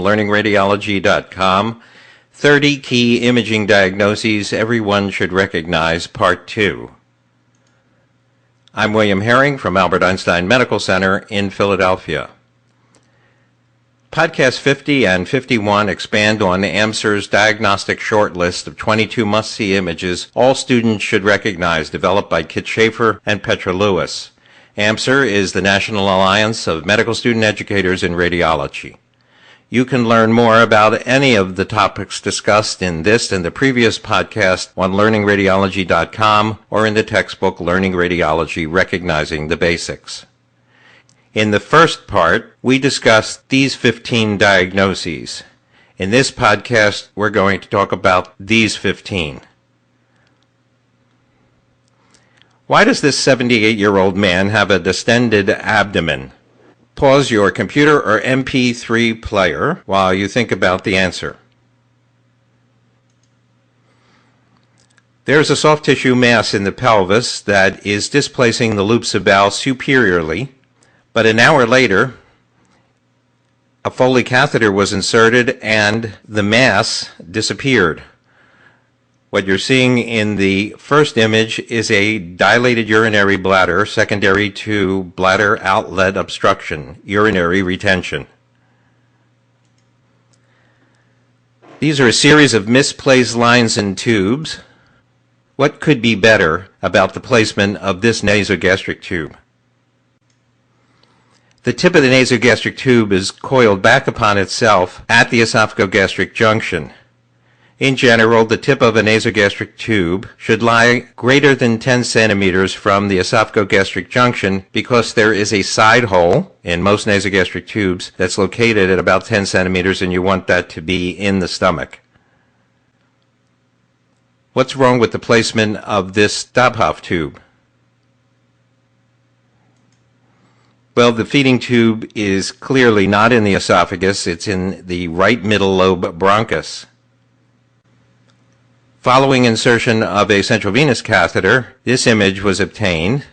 LearningRadiology.com, 30 Key Imaging Diagnoses Everyone Should Recognize, Part 2. I'm William Herring from Albert Einstein Medical Center in Philadelphia. Podcast 50 and 51 expand on AMSER's diagnostic shortlist of 22 must-see images all students should recognize, developed by Kit Schaefer and Petra Lewis. AMSER is the National Alliance of Medical Student Educators in Radiology. You can learn more about any of the topics discussed in this and the previous podcast on LearningRadiology.com or in the textbook Learning Radiology, Recognizing the Basics. In the first part, we discussed these 15 diagnoses. In this podcast, we're going to talk about these 15. Why does this 78-year-old man have a distended abdomen? Pause your computer or MP3 player while you think about the answer. There's a soft tissue mass in the pelvis that is displacing the loops of bowel superiorly, but an hour later, a Foley catheter was inserted and the mass disappeared. What you're seeing in the first image is a dilated urinary bladder secondary to bladder outlet obstruction, urinary retention. These are a series of misplaced lines and tubes. What could be better about the placement of this nasogastric tube? The tip of the nasogastric tube is coiled back upon itself at the esophagogastric junction. In general, the tip of a nasogastric tube should lie greater than 10 centimeters from the esophagogastric junction because there is a side hole in most nasogastric tubes that's located at about 10 centimeters, and you want that to be in the stomach. What's wrong with the placement of this Dobhoff tube? Well, the feeding tube is clearly not in the esophagus. It's in the right middle lobe bronchus. Following insertion of a central venous catheter, this image was obtained.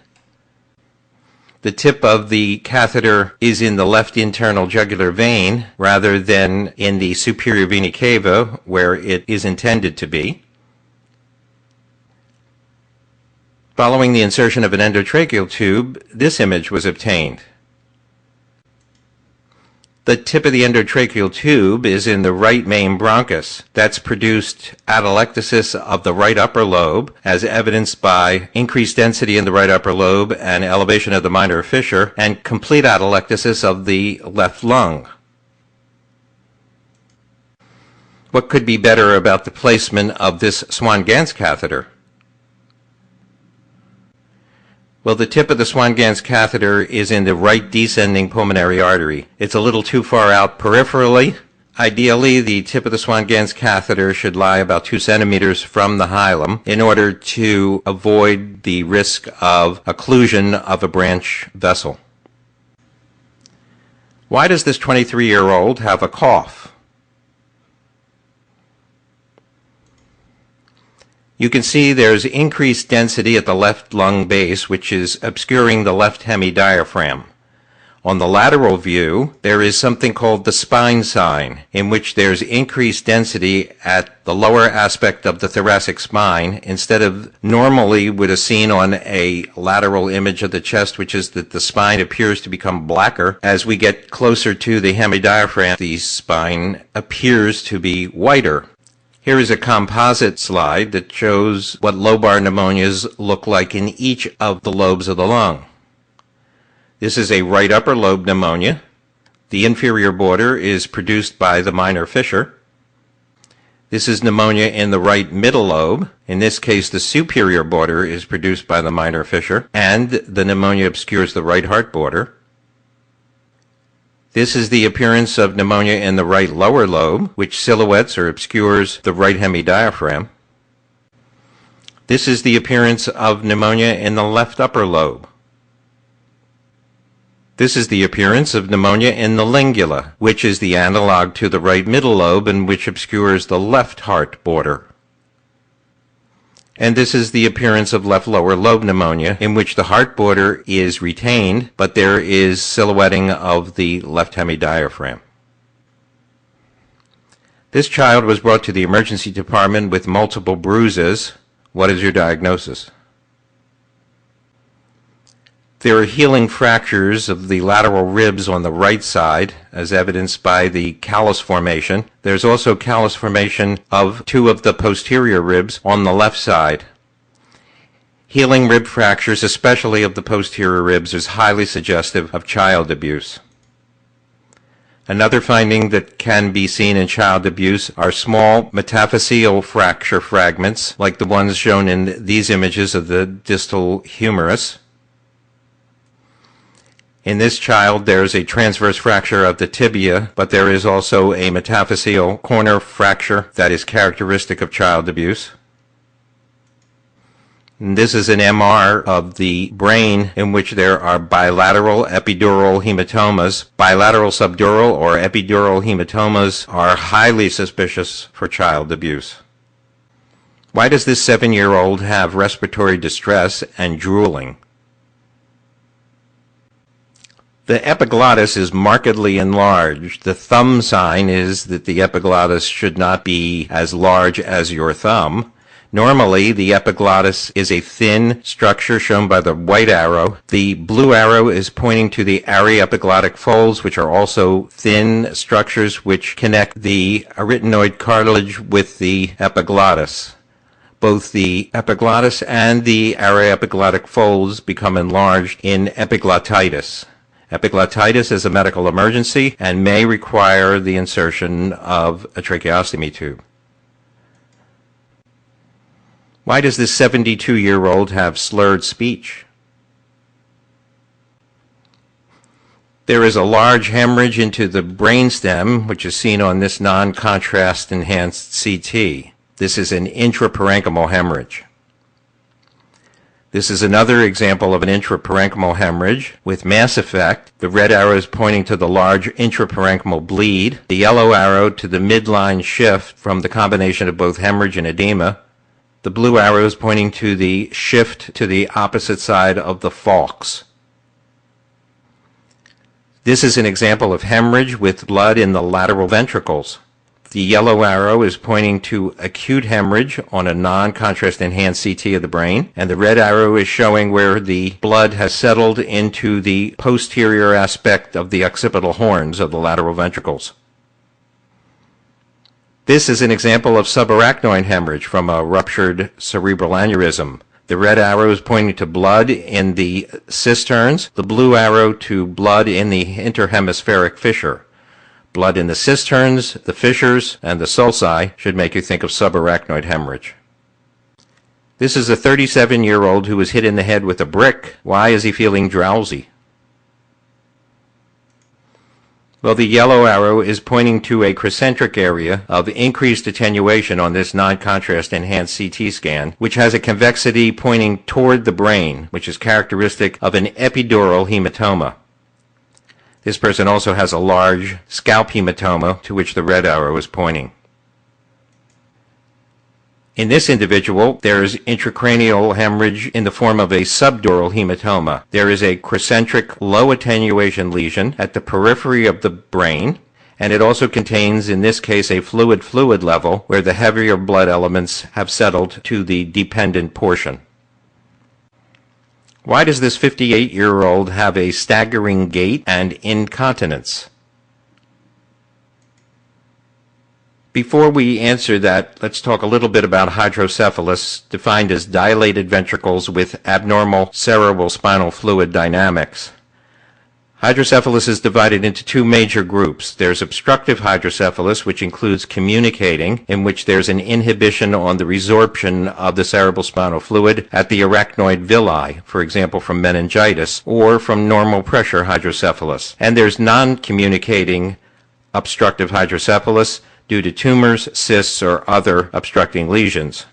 The tip of the catheter is in the left internal jugular vein rather than in the superior vena cava where it is intended to be. Following the insertion of an endotracheal tube, this image was obtained. The tip of the endotracheal tube is in the right main bronchus. That's produced atelectasis of the right upper lobe, as evidenced by increased density in the right upper lobe and elevation of the minor fissure, and complete atelectasis of the left lung. What could be better about the placement of this Swan-Ganz catheter? Well, the tip of the Swan-Ganz catheter is in the right descending pulmonary artery. It's a little too far out peripherally. Ideally, the tip of the Swan-Ganz catheter should lie about 2 centimeters from the hilum in order to avoid the risk of occlusion of a branch vessel. Why does this 23-year-old have a cough? You can see there's increased density at the left lung base, which is obscuring the left hemidiaphragm. On the lateral view, there is something called the spine sign, in which there's increased density at the lower aspect of the thoracic spine, instead of normally what is seen on a lateral image of the chest, which is that the spine appears to become blacker. As we get closer to the hemidiaphragm, the spine appears to be whiter. Here is a composite slide that shows what lobar pneumonias look like in each of the lobes of the lung. This is a right upper lobe pneumonia. The inferior border is produced by the minor fissure. This is pneumonia in the right middle lobe. In this case, the superior border is produced by the minor fissure, and the pneumonia obscures the right heart border. This is the appearance of pneumonia in the right lower lobe, which silhouettes or obscures the right hemidiaphragm. This is the appearance of pneumonia in the left upper lobe. This is the appearance of pneumonia in the lingula, which is the analog to the right middle lobe and which obscures the left heart border. And this is the appearance of left lower lobe pneumonia, in which the heart border is retained, but there is silhouetting of the left hemidiaphragm. This child was brought to the emergency department with multiple bruises. What is your diagnosis? There are healing fractures of the lateral ribs on the right side, as evidenced by the callus formation. There's also callus formation of two of the posterior ribs on the left side. Healing rib fractures, especially of the posterior ribs, is highly suggestive of child abuse. Another finding that can be seen in child abuse are small metaphyseal fracture fragments, like the ones shown in these images of the distal humerus. In this child, there is a transverse fracture of the tibia, but there is also a metaphyseal corner fracture that is characteristic of child abuse. And this is an MR of the brain in which there are bilateral epidural hematomas. Bilateral subdural or epidural hematomas are highly suspicious for child abuse. Why does this 7-year-old have respiratory distress and drooling? The epiglottis is markedly enlarged. The thumb sign is that the epiglottis should not be as large as your thumb. Normally, the epiglottis is a thin structure shown by the white arrow. The blue arrow is pointing to the aryepiglottic folds, which are also thin structures which connect the arytenoid cartilage with the epiglottis. Both the epiglottis and the aryepiglottic folds become enlarged in epiglottitis. Epiglottitis is a medical emergency and may require the insertion of a tracheostomy tube. Why does this 72-year-old have slurred speech? There is a large hemorrhage into the brainstem, which is seen on this non-contrast enhanced CT. This is an intraparenchymal hemorrhage. This is another example of an intraparenchymal hemorrhage with mass effect. The red arrow is pointing to the large intraparenchymal bleed. The yellow arrow to the midline shift from the combination of both hemorrhage and edema. The blue arrow is pointing to the shift to the opposite side of the falx. This is an example of hemorrhage with blood in the lateral ventricles. The yellow arrow is pointing to acute hemorrhage on a non-contrast enhanced CT of the brain, and the red arrow is showing where the blood has settled into the posterior aspect of the occipital horns of the lateral ventricles. This is an example of subarachnoid hemorrhage from a ruptured cerebral aneurysm. The red arrow is pointing to blood in the cisterns, the blue arrow to blood in the interhemispheric fissure. Blood in the cisterns, the fissures, and the sulci should make you think of subarachnoid hemorrhage. This is a 37-year-old who was hit in the head with a brick. Why is he feeling drowsy? Well, the yellow arrow is pointing to a crescentric area of increased attenuation on this non-contrast enhanced CT scan, which has a convexity pointing toward the brain, which is characteristic of an epidural hematoma. This person also has a large scalp hematoma to which the red arrow is pointing. In this individual, there is intracranial hemorrhage in the form of a subdural hematoma. There is a crescentric low attenuation lesion at the periphery of the brain, and it also contains, in this case, a fluid level where the heavier blood elements have settled to the dependent portion. Why does this 58-year-old have a staggering gait and incontinence? Before we answer that, let's talk a little bit about hydrocephalus, defined as dilated ventricles with abnormal cerebral spinal fluid dynamics. Hydrocephalus is divided into two major groups. There's obstructive hydrocephalus, which includes communicating, in which there's an inhibition on the resorption of the cerebral spinal fluid at the arachnoid villi, for example from meningitis, or from normal pressure hydrocephalus. And there's non-communicating obstructive hydrocephalus due to tumors, cysts, or other obstructing lesions.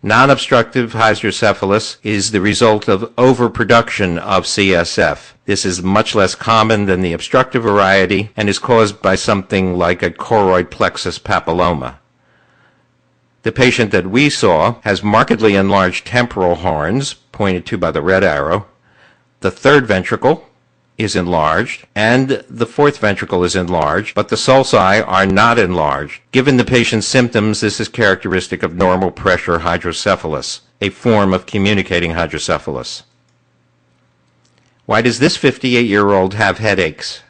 Non-obstructive hydrocephalus is the result of overproduction of CSF. This is much less common than the obstructive variety and is caused by something like a choroid plexus papilloma. The patient that we saw has markedly enlarged temporal horns, pointed to by the red arrow, the third ventricle, is enlarged, and the fourth ventricle is enlarged, but the sulci are not enlarged. Given the patient's symptoms, this is characteristic of normal pressure hydrocephalus, a form of communicating hydrocephalus. Why does this 58-year-old have headaches?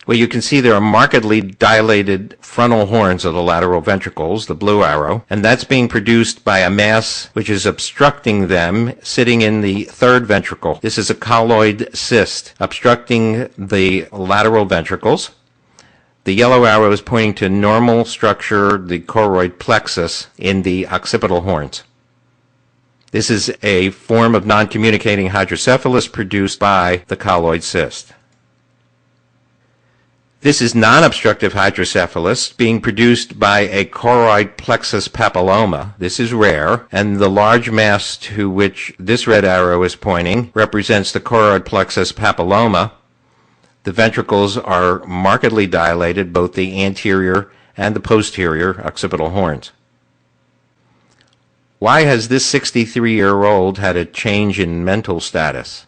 Well, you can see there are markedly dilated frontal horns of the lateral ventricles, the blue arrow, and that's being produced by a mass which is obstructing them, sitting in the third ventricle. This is a colloid cyst obstructing the lateral ventricles. The yellow arrow is pointing to normal structure, the choroid plexus, in the occipital horns. This is a form of non-communicating hydrocephalus produced by the colloid cyst. This is non-obstructive hydrocephalus being produced by a choroid plexus papilloma. This is rare, and the large mass to which this red arrow is pointing represents the choroid plexus papilloma. The ventricles are markedly dilated, both the anterior and the posterior occipital horns. Why has this 63-year-old had a change in mental status?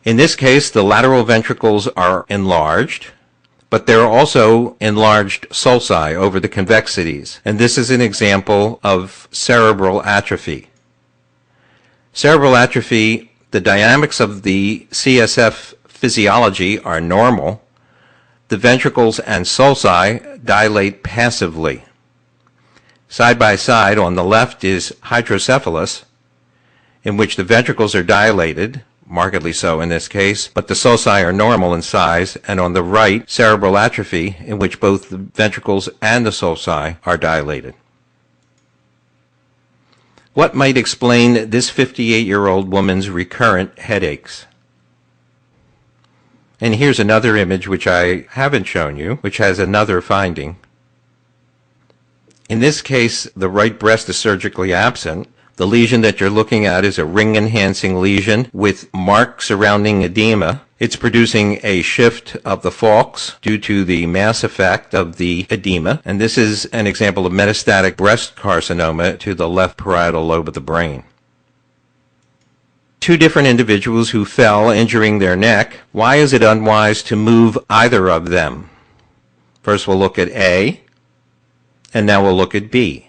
In this case, the lateral ventricles are enlarged, but there are also enlarged sulci over the convexities, and this is an example of cerebral atrophy. Cerebral atrophy, the dynamics of the CSF physiology are normal. The ventricles and sulci dilate passively. Side by side, on the left is hydrocephalus, in which the ventricles are dilated, markedly so in this case, but the sulci are normal in size, and on the right, cerebral atrophy, in which both the ventricles and the sulci are dilated. What might explain this 58-year-old woman's recurrent headaches? And here's another image which I haven't shown you, which has another finding. In this case, the right breast is surgically absent. The lesion that you're looking at is a ring-enhancing lesion with marks surrounding edema. It's producing a shift of the falx due to the mass effect of the edema, and this is an example of metastatic breast carcinoma to the left parietal lobe of the brain. Two different individuals who fell, injuring their neck. Why is it unwise to move either of them? First we'll look at A, and now we'll look at B.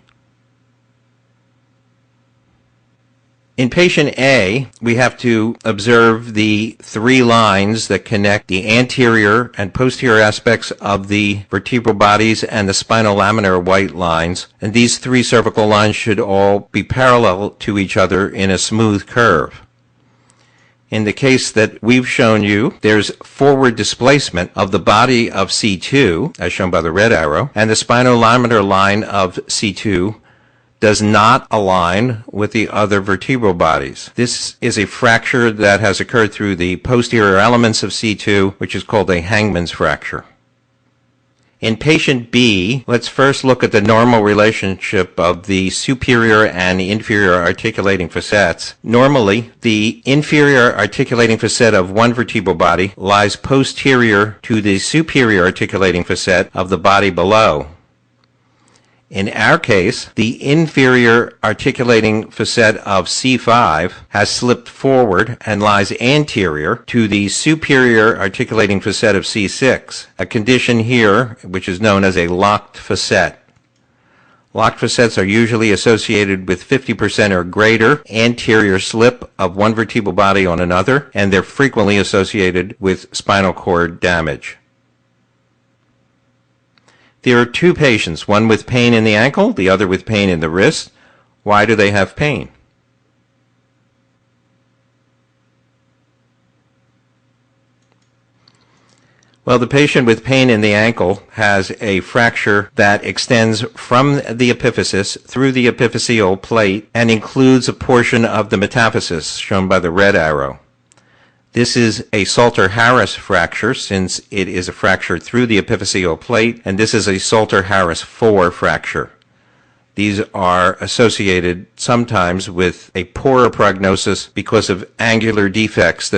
In patient A, we have to observe the three lines that connect the anterior and posterior aspects of the vertebral bodies and the spinolaminar white lines, and these three cervical lines should all be parallel to each other in a smooth curve. In the case that we've shown you, there's forward displacement of the body of C2, as shown by the red arrow, and the spinolaminar line of C2 does not align with the other vertebral bodies. This is a fracture that has occurred through the posterior elements of C2, which is called a Hangman's fracture. In patient B, let's first look at the normal relationship of the superior and inferior articulating facets. Normally, the inferior articulating facet of one vertebral body lies posterior to the superior articulating facet of the body below. In our case, the inferior articulating facet of C5 has slipped forward and lies anterior to the superior articulating facet of C6, a condition here which is known as a locked facet. Locked facets are usually associated with 50% or greater anterior slip of one vertebral body on another, and they're frequently associated with spinal cord damage. There are two patients, one with pain in the ankle, the other with pain in the wrist. Why do they have pain? Well, the patient with pain in the ankle has a fracture that extends from the epiphysis through the epiphyseal plate and includes a portion of the metaphysis, shown by the red arrow. This is a Salter-Harris fracture, since it is a fracture through the epiphyseal plate, and this is a Salter-Harris 4 fracture. These are associated sometimes with a poorer prognosis because of angular defects that